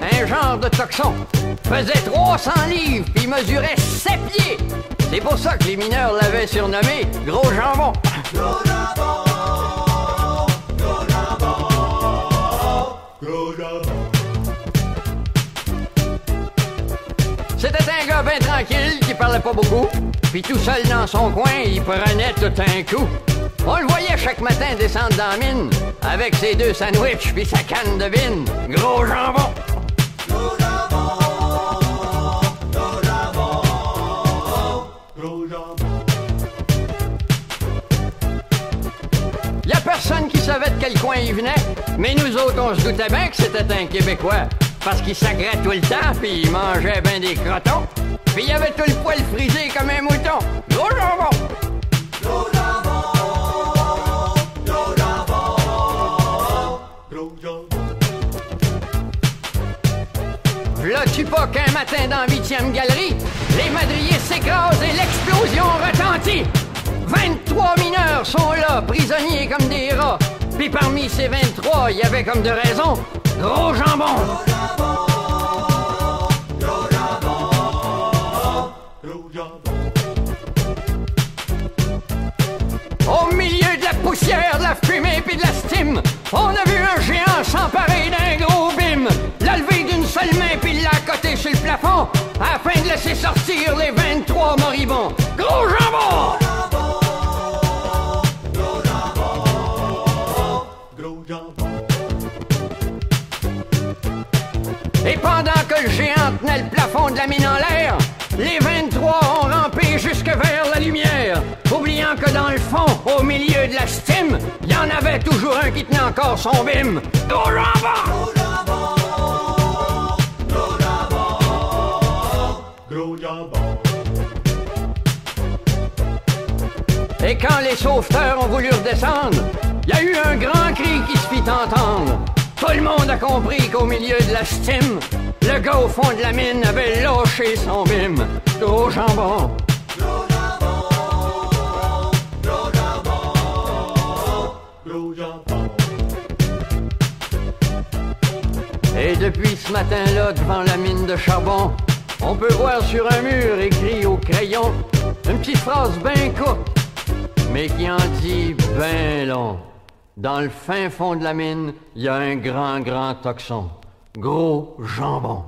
un genre de toxon. Faisait 300 livres, puis mesurait 7 pieds. C'est pour ça que les mineurs l'avaient surnommé Gros Jambon. Gros jambon, gros jambon, gros jambon. C'était un gars bien tranquille qui parlait pas beaucoup. Puis tout seul dans son coin, il prenait tout un coup. On le voyait chaque matin descendre dans la mine avec ses 2 sandwichs puis sa canne de vine. Gros jambon. Gros jambon, gros jambon, gros jambon. Y a personne qui savait de quel coin il venait, mais nous autres on se doutait bien que c'était un Québécois. Parce qu'il sacrait tout le temps, puis il mangeait ben des crotons. Puis il avait tout le poil frisé comme un mouton. Gros jambon! Gros jambon, gros jambon, gros jambon. V'là-tu pas qu'un matin dans 8e galerie, les madriers s'écrasent et l'explosion retentit. 23 mineurs sont là, prisonniers comme des rats. Puis parmi ces 23, il y avait comme de raison, Gros Jambon! Au milieu de la poussière, de la fumée puis de la stime, on a vu un géant s'emparer d'un gros bim, l'a levé d'une seule main puis l'a accoté sur le plafond, afin de laisser sortir les 23 moribonds. Gros Jambon! Et pendant que le géant tenait le plafond de la mine en l'air, les 23 ont rampé jusque vers la lumière, oubliant que dans le fond, au milieu de la stime, il y en avait toujours un qui tenait encore son bim. Gros jambon! Gros jambon, gros jambon. Et quand les sauveteurs ont voulu redescendre, il y a eu un grand cri qui se fit entendre. Tout le monde a compris qu'au milieu de la stime, le gars au fond de la mine avait lâché son bim. Gros jambon! Gros jambon, gros jambon, gros jambon. Et depuis ce matin-là, devant la mine de charbon, on peut voir sur un mur écrit au crayon une petite phrase bien courte, mais qui en dit bien long. Dans le fin fond de la mine, il y a un grand toxon. Gros Jambon.